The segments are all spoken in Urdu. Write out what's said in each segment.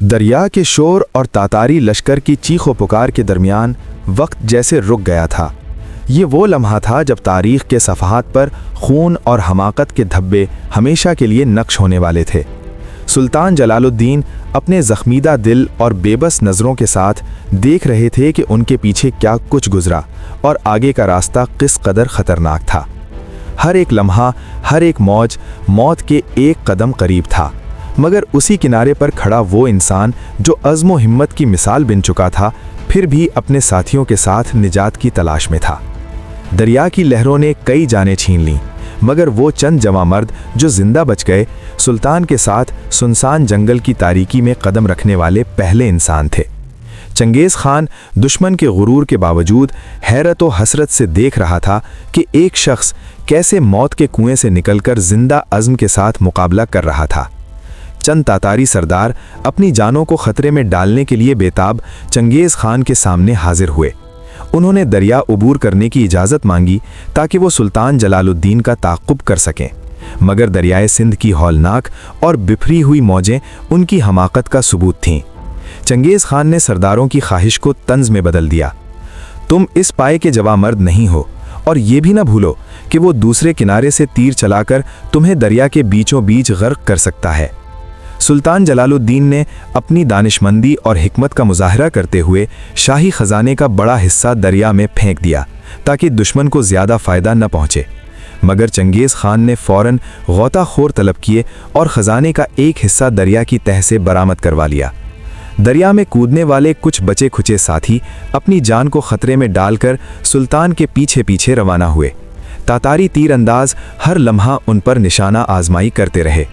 دریا کے شور اور تاتاری لشکر کی چیخ و پکار کے درمیان وقت جیسے رک گیا تھا۔ یہ وہ لمحہ تھا جب تاریخ کے صفحات پر خون اور حماقت کے دھبے ہمیشہ کے لیے نقش ہونے والے تھے۔ سلطان جلال الدین اپنے زخمیدہ دل اور بے بس نظروں کے ساتھ دیکھ رہے تھے کہ ان کے پیچھے کیا کچھ گزرا اور آگے کا راستہ کس قدر خطرناک تھا۔ ہر ایک لمحہ، ہر ایک موج موت کے ایک قدم قریب تھا، مگر اسی کنارے پر کھڑا وہ انسان جو عزم و ہمت کی مثال بن چکا تھا، پھر بھی اپنے ساتھیوں کے ساتھ نجات کی تلاش میں تھا۔ دریا کی لہروں نے کئی جانیں چھین لیں، مگر وہ چند جواں مرد جو زندہ بچ گئے، سلطان کے ساتھ سنسان جنگل کی تاریکی میں قدم رکھنے والے پہلے انسان تھے۔ چنگیز خان دشمن کے غرور کے باوجود حیرت و حسرت سے دیکھ رہا تھا کہ ایک شخص کیسے موت کے کنویں سے نکل کر زندہ عزم کے ساتھ مقابلہ کر رہا تھا۔ چند تاتاری سردار اپنی جانوں کو خطرے میں ڈالنے کے لیے بیتاب چنگیز خان کے سامنے حاضر ہوئے۔ انہوں نے دریا عبور کرنے کی اجازت مانگی تاکہ وہ سلطان جلال الدین کا تعقب کر سکیں، مگر دریائے سندھ کی ہولناک اور بکھری ہوئی موجیں ان کی حماقت کا ثبوت تھیں۔ چنگیز خان نے سرداروں کی خواہش کو طنز میں بدل دیا۔ تم اس پائے کے جواں مرد نہیں ہو، اور یہ بھی نہ بھولو کہ وہ دوسرے کنارے سے تیر چلا کر تمہیں دریا کے بیچوں بیچ غرق کر سکتا ہے۔ سلطان جلال الدین نے اپنی دانشمندی اور حکمت کا مظاہرہ کرتے ہوئے شاہی خزانے کا بڑا حصہ دریا میں پھینک دیا تاکہ دشمن کو زیادہ فائدہ نہ پہنچے، مگر چنگیز خان نے فوراً غوطہ خور طلب کیے اور خزانے کا ایک حصہ دریا کی تہہ سے برآمد کروا لیا۔ دریا میں کودنے والے کچھ بچے کھچے ساتھی اپنی جان کو خطرے میں ڈال کر سلطان کے پیچھے پیچھے روانہ ہوئے۔ تاتاری تیر انداز ہر لمحہ ان پر نشانہ آزمائی کرتے رہے۔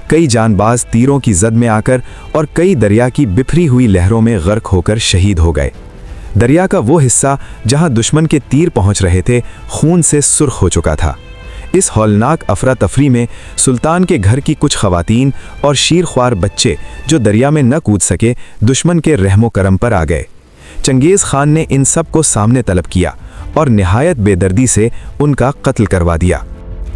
کئی جان باز تیروں کی زد میں آ کر اور کئی دریا کی بکھری ہوئی لہروں میں غرق ہو کر شہید ہو گئے۔ دریا کا وہ حصہ جہاں دشمن کے تیر پہنچ رہے تھے خون سے سرخ ہو چکا تھا۔ اس ہولناک افراتفری میں سلطان کے گھر کی کچھ خواتین اور شیرخوار بچے جو دریا میں نہ کود سکے دشمن کے رحم و کرم پر آ گئے۔ چنگیز خان نے ان سب کو سامنے طلب کیا اور نہایت بے دردی سے ان کا قتل کروا دیا۔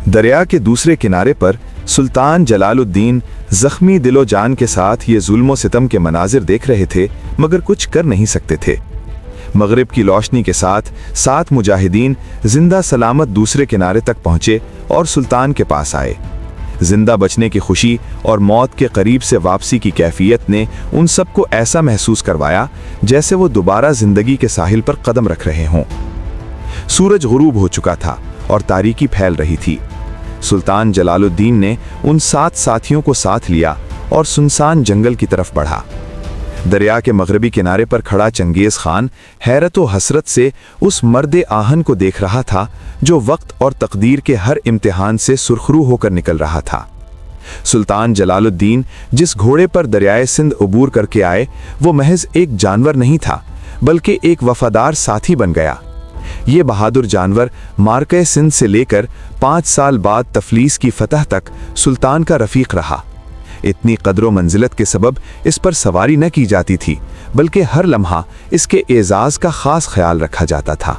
دریا کے دوسرے کنارے پر سلطان جلال الدین زخمی دل و جان کے ساتھ یہ ظلم و ستم کے مناظر دیکھ رہے تھے، مگر کچھ کر نہیں سکتے تھے۔ مغرب کی روشنی کے ساتھ 7 مجاہدین زندہ سلامت دوسرے کنارے تک پہنچے اور سلطان کے پاس آئے۔ زندہ بچنے کی خوشی اور موت کے قریب سے واپسی کی کیفیت نے ان سب کو ایسا محسوس کروایا جیسے وہ دوبارہ زندگی کے ساحل پر قدم رکھ رہے ہوں۔ سورج غروب ہو چکا تھا اور تاریکی پھیل رہی تھی۔ سلطان جلال الدین نے ان 7 ساتھیوں کو ساتھ لیا اور سنسان جنگل کی طرف بڑھا۔ دریا کے مغربی کنارے پر کھڑا چنگیز خان حیرت و حسرت سے اس مرد آہن کو دیکھ رہا تھا جو وقت اور تقدیر کے ہر امتحان سے سرخرو ہو کر نکل رہا تھا۔ سلطان جلال الدین جس گھوڑے پر دریائے سندھ عبور کر کے آئے وہ محض ایک جانور نہیں تھا، بلکہ ایک وفادار ساتھی بن گیا۔ یہ بہادر جانور مارکہ سندھ سے لے کر 5 سال بعد تفلیس کی فتح تک سلطان کا رفیق رہا۔ اتنی قدر و منزلت کے سبب اس پر سواری نہ کی جاتی تھی، بلکہ ہر لمحہ اس کے اعزاز کا خاص خیال رکھا جاتا تھا۔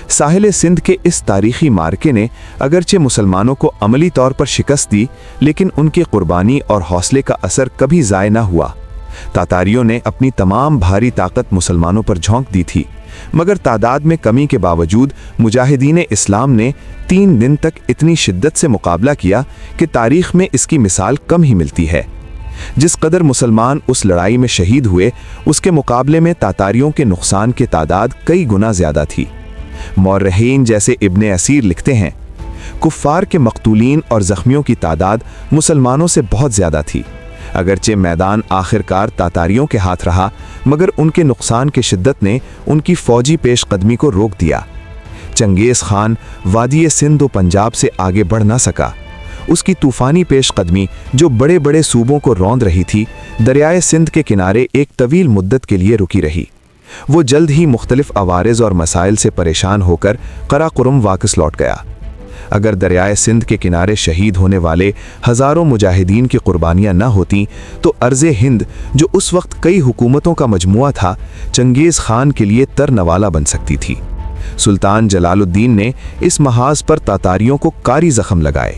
ساحل سندھ کے اس تاریخی مارکے نے اگرچہ مسلمانوں کو عملی طور پر شکست دی، لیکن ان کی قربانی اور حوصلے کا اثر کبھی ضائع نہ ہوا۔ تاتاریوں نے اپنی تمام بھاری طاقت مسلمانوں پر جھونک دی تھی، مگر تعداد میں کمی کے باوجود مجاہدین اسلام نے 3 دن تک اتنی شدت سے مقابلہ کیا کہ تاریخ میں اس کی مثال کم ہی ملتی ہے۔ جس قدر مسلمان اس لڑائی میں شہید ہوئے، اس کے مقابلے میں تاتاریوں کے نقصان کی تعداد کئی گنا زیادہ تھی۔ مورخین جیسے ابن اسیر لکھتے ہیں، کفار کے مقتولین اور زخمیوں کی تعداد مسلمانوں سے بہت زیادہ تھی۔ اگرچہ میدان آخرکار تاتاریوں کے ہاتھ رہا، مگر ان کے نقصان کی شدت نے ان کی فوجی پیش قدمی کو روک دیا۔ چنگیز خان وادی سندھ و پنجاب سے آگے بڑھ نہ سکا۔ اس کی طوفانی پیش قدمی جو بڑے بڑے صوبوں کو روند رہی تھی، دریائے سندھ کے کنارے ایک طویل مدت کے لیے رکی رہی۔ وہ جلد ہی مختلف عوارض اور مسائل سے پریشان ہو کر قراقرم واپس لوٹ گیا۔ اگر دریائے سندھ کے کنارے شہید ہونے والے ہزاروں مجاہدین کی قربانیاں نہ ہوتیں تو ارض ہند، جو اس وقت کئی حکومتوں کا مجموعہ تھا، چنگیز خان کے لیے ترنوالا بن سکتی تھی۔ سلطان جلال الدین نے اس محاذ پر تاتاریوں کو کاری زخم لگائے۔